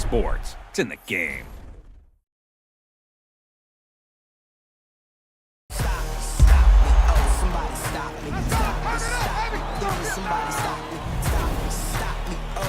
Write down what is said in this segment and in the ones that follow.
sports. It's in the game.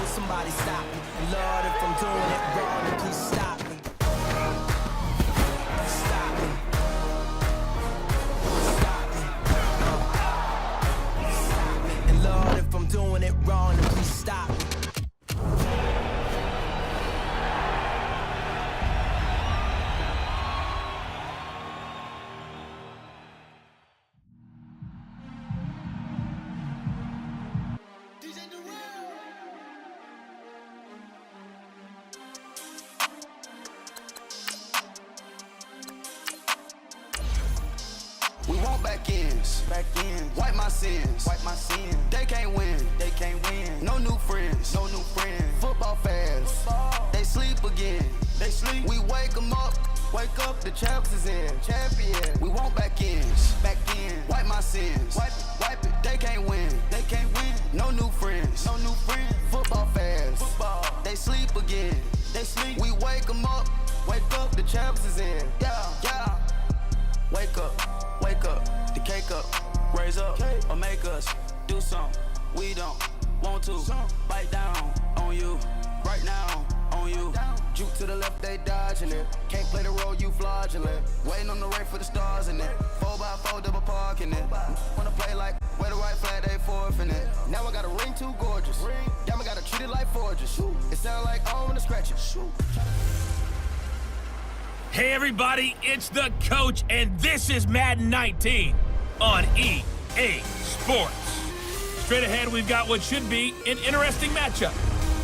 Somebody stop me. Lord, if I'm doing it wrong, then please stop me. Stop me. Stop me. Stop me. And Lord, if I'm doing it wrong, then please stop me. We want back ends, wipe my sins, They can't win, No new friends, Football fans, they sleep again, We wake 'em up, the champs is in, champion. We want back ends, wipe my sins, wipe it. They can't win, No new friends, Football fans, they sleep again, We wake 'em up, the champs is in, yeah. Wake up, the cake up, raise up, or make us do something we don't want to. Bite down on you, right now on you. Juke to the left, they dodging it. Can't play the role, you fraudulent. Waiting on the race for the stars in it. 4x4 double parking it. Wanna play like where the right flag, they forfeiting it. Now I got a ring too gorgeous. Damn, I gotta treat it like forges. It sound like I don't wanna scratch it. Hey everybody, it's the coach, and this is Madden 19 on EA Sports. Straight ahead, we've got what should be an interesting matchup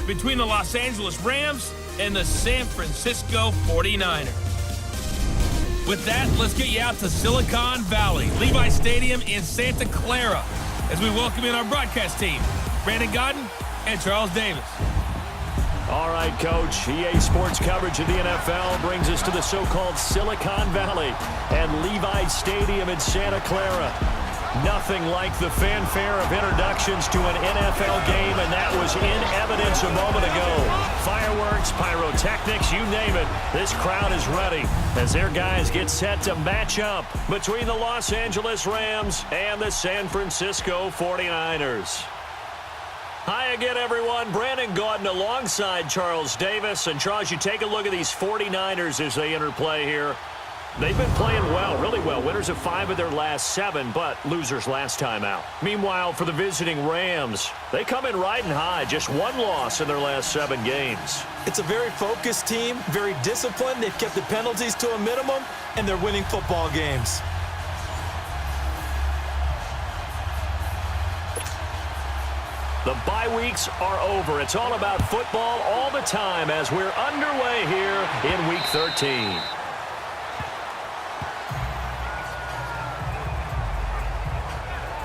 between the Los Angeles Rams and the San Francisco 49ers. With that, let's get you out to Silicon Valley, Levi Stadium in Santa Clara, as we welcome in our broadcast team, Brandon Godden and Charles Davis. All right, Coach. EA Sports coverage of the NFL brings us to the so-called Silicon Valley and Levi Stadium in Santa Clara. Nothing like the fanfare of introductions to an NFL game, and that was in evidence a moment ago. Fireworks, pyrotechnics, you name it. This crowd is ready as their guys get set to match up between the Los Angeles Rams and the San Francisco 49ers. Hi again, everyone. Brandon Gaudin alongside Charles Davis. And, Charles, you take a look at these 49ers as they interplay here. They've been playing well, really well. Winners of 5 of their last 7, but losers last time out. Meanwhile, for the visiting Rams, they come in riding high. Just 1 loss in their last 7 games. It's a very focused team, very disciplined. They've kept the penalties to a minimum, and they're winning football games. The bye weeks are over. It's all about football all the time as we're underway here in Week 13.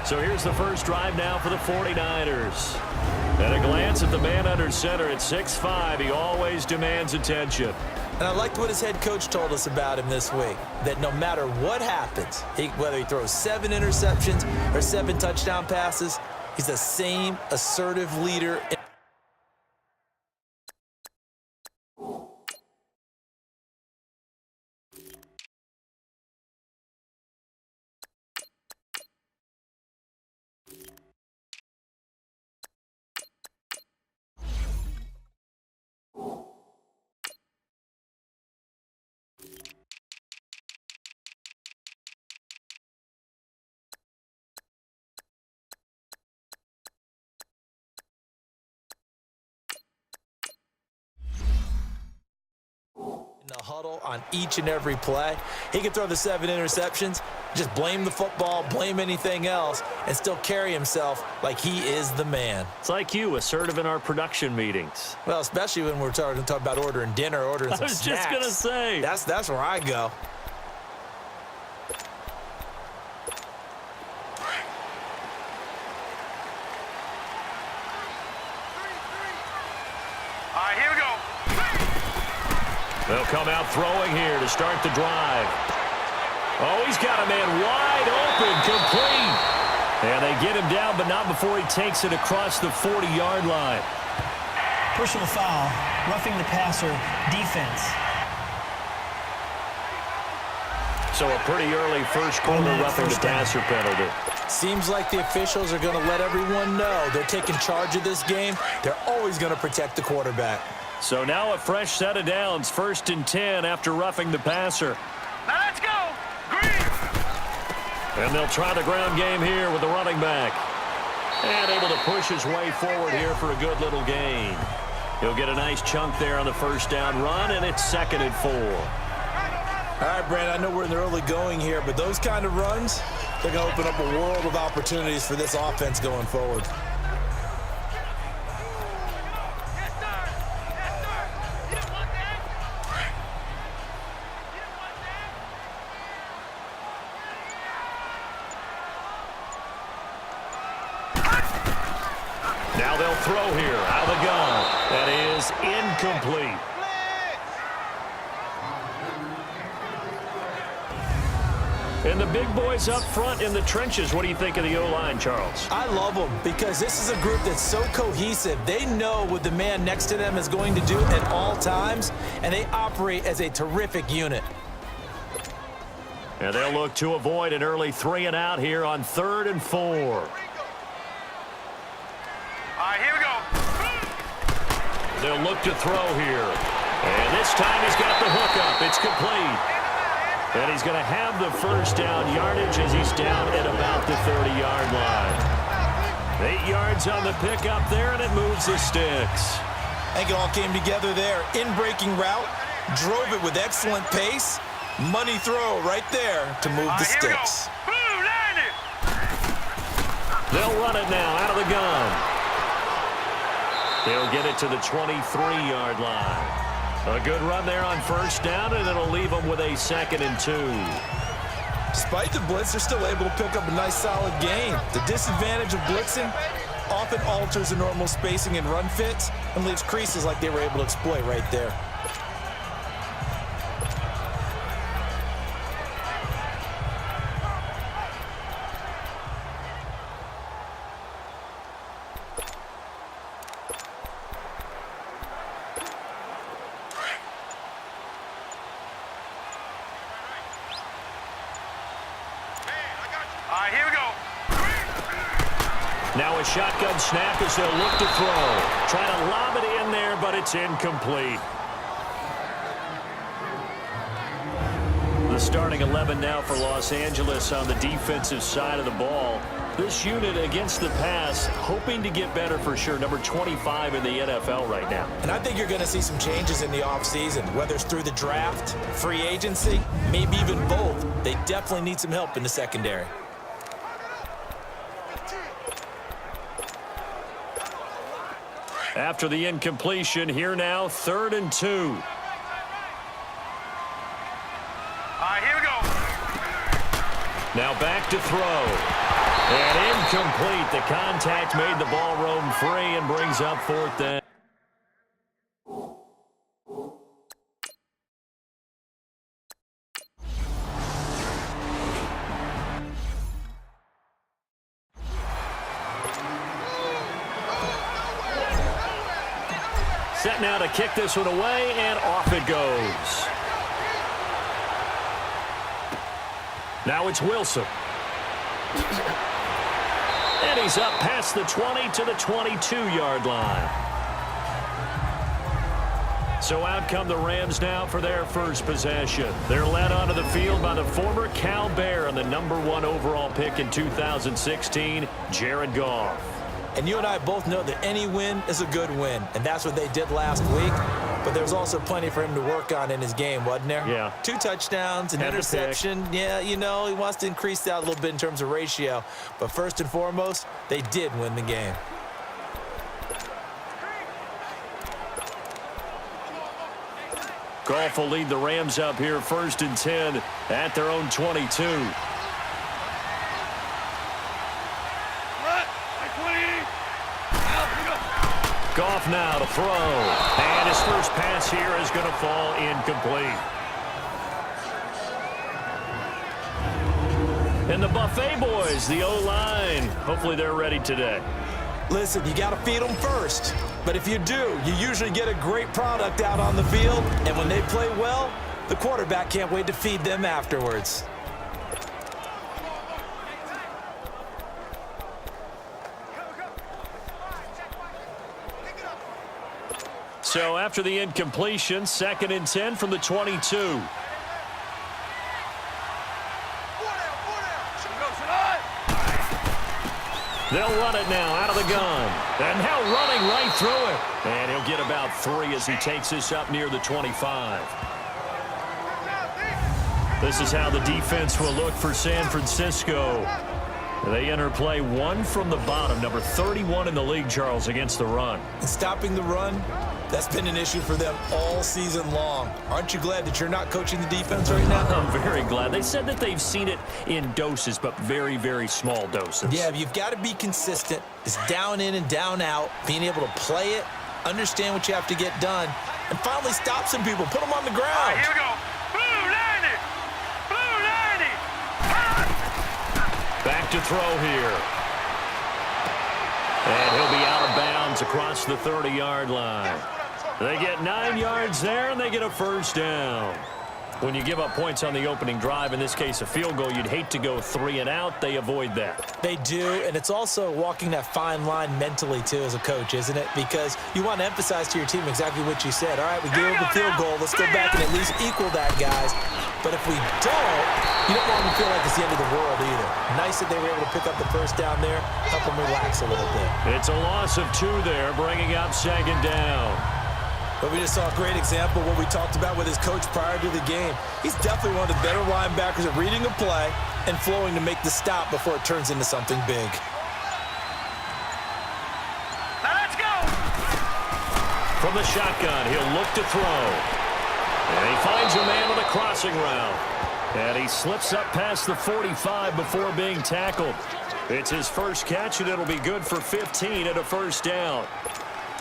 So here's the first drive now for the 49ers. At a glance at the man under center at 6'5", he always demands attention. And I liked what his head coach told us about him this week, that no matter what happens, whether he throws 7 interceptions or 7 touchdown passes, he's the same assertive leader. The huddle on each and every play. He can throw the 7 interceptions, just blame the football, blame anything else, and still carry himself like he is the man. It's like you, assertive in our production meetings. Well, especially when we're talking about ordering dinner, ordering some snacks. I was just going to say. That's where I go. They'll come out throwing here to start the drive. Oh, he's got a man wide open, complete. And they get him down, but not before he takes it across the 40-yard line. Personal foul, roughing the passer, defense. So a pretty early first quarter roughing the passer penalty. Seems like the officials are going to let everyone know they're taking charge of this game. They're always going to protect the quarterback. So now a fresh set of downs, 1st and 10 after roughing the passer. Now let's go. Green. And they'll try the ground game here with the running back. And able to push his way forward here for a good little gain. He'll get a nice chunk there on the first down run, and it's 2nd and 4. All right, Brandon, I know we're in the early going here, but those kind of runs, they're going to open up a world of opportunities for this offense going forward. Now they'll throw here out of the gun. That is incomplete. And the big boys up front in the trenches. What do you think of the O-line, Charles? I love them because this is a group that's so cohesive. They know what the man next to them is going to do at all times, and they operate as a terrific unit. And they'll look to avoid an early 3-and-out here on 3rd and 4. All right, here we go. They'll look to throw here. And this time he's got the hook up. It's complete. And he's going to have the first down yardage as he's down at about the 30-yard line. 8 yards on the pickup there, and it moves the sticks. I think it all came together there. In-breaking route, drove it with excellent pace. Money throw right there to move the sticks. They'll run it now out of the gun. They'll get it to the 23-yard line. A good run there on first down, and it'll leave them with a 2nd and 2. Despite the blitz, they're still able to pick up a nice solid gain. The disadvantage of blitzing often alters the normal spacing and run fits and leaves creases like they were able to exploit right there. All right, here we go. Now a shotgun snap as they'll look to throw. Trying to lob it in there, but it's incomplete. The starting 11 now for Los Angeles on the defensive side of the ball. This unit against the pass, hoping to get better for sure. Number 25 in the NFL right now. And I think you're going to see some changes in the offseason, whether it's through the draft, free agency, maybe even both. They definitely need some help in the secondary. After the incompletion, here now, 3rd and 2. All right, here we go. Now back to throw. And incomplete. The contact made the ball roam free and brings up 4th down. Set now to kick this one away, and off it goes. Now it's Wilson. And he's up past the 20 to the 22-yard line. So out come the Rams now for their first possession. They're led onto the field by the former Cal Bear and the #1 overall pick in 2016, Jared Goff. And you and I both know that any win is a good win, and that's what they did last week. But there was also plenty for him to work on in his game, wasn't there? Yeah. 2 touchdowns, an Had the interception. Yeah, you know, he wants to increase that a little bit in terms of ratio. But first and foremost, they did win the game. Goff will lead the Rams up here 1st and 10 at their own 22. Goff now to throw. And his first pass here is going to fall incomplete. And the Buffet boys, the O-line, hopefully they're ready today. Listen, you got to feed them first. But if you do, you usually get a great product out on the field, and when they play well, the quarterback can't wait to feed them afterwards. So after the incompletion, 2nd and 10 from the 22. They'll run it now out of the gun. And now running right through it. And he'll get about 3 as he takes this up near the 25. This is how the defense will look for San Francisco. They enter play 1 from the bottom, number 31 in the league, Charles, against the run. And stopping the run, that's been an issue for them all season long. Aren't you glad that you're not coaching the defense right now? I'm very glad. They said that they've seen it in doses, but very, very small doses. Yeah, you've got to be consistent. It's down in and down out, being able to play it, understand what you have to get done, and finally stop some people, put them on the ground. All right, here we go. Blue 90. Blue 90. Back to throw here. And he'll be out of bounds across the 30-yard line. They get 9 yards there, and they get a first down. When you give up points on the opening drive, in this case a field goal, you'd hate to go 3 and out. They avoid that. They do, and it's also walking that fine line mentally, too, as a coach, isn't it? Because you want to emphasize to your team exactly what you said. All right, we gave up a field goal. Let's go back and at least equal that, guys. But if we don't, you don't want them to feel like it's the end of the world either. Nice that they were able to pick up the first down there, help them relax a little bit. It's a loss of 2 there, bringing up 2nd down. But we just saw a great example of what we talked about with his coach prior to the game. He's definitely one of the better linebackers at reading a play and flowing to make the stop before it turns into something big. Now let's go. From the shotgun, he'll look to throw. And he finds a man on the crossing route. And he slips up past the 45 before being tackled. It's his first catch, and it'll be good for 15 at a first down.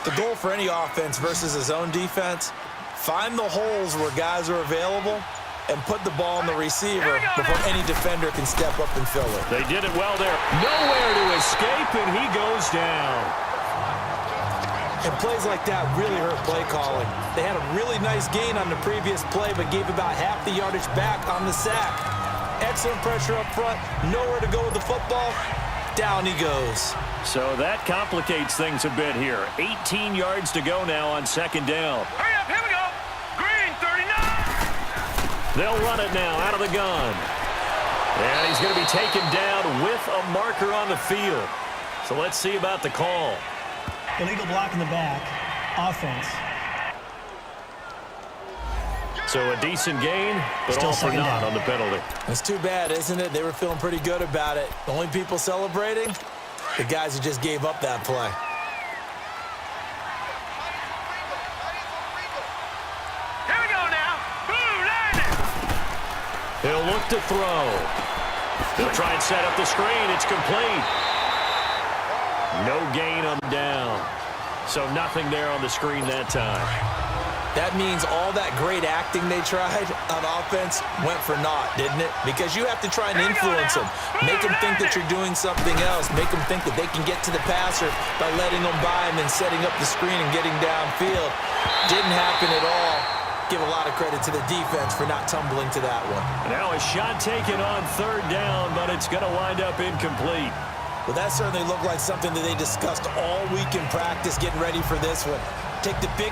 The goal for any offense versus his own defense, find the holes where guys are available and put the ball in the receiver before any defender can step up and fill it. They did it well there. Nowhere to escape, and he goes down. And plays like that really hurt play calling. They had a really nice gain on the previous play, but gave about half the yardage back on the sack. Excellent pressure up front, nowhere to go with the football. Down he goes. So that complicates things a bit here. 18 yards to go now on 2nd down. Hurry up, here we go. Green 39. They'll run it now out of the gun. And he's going to be taken down with a marker on the field. So let's see about the call. Illegal block in the back. Offense. So a decent gain, but Still all for 2nd naught down. on the penalty. It's too bad, isn't it? They were feeling pretty good about it. The only people celebrating, the guys who just gave up that play. Here we go now. Blue 90. He'll look to throw. He'll try and set up the screen. It's complete. No gain on the down. So nothing there on the screen that time. That means all that great acting they tried on offense went for naught, didn't it? Because you have to try and influence them. Make them think that you're doing something else. Make them think that they can get to the passer by letting them by and then setting up the screen and getting downfield. Didn't happen at all. Give a lot of credit to the defense for not tumbling to that one. Now a shot taken on 3rd down, but it's going to wind up incomplete. Well, that certainly looked like something that they discussed all week in practice getting ready for this one. Take the big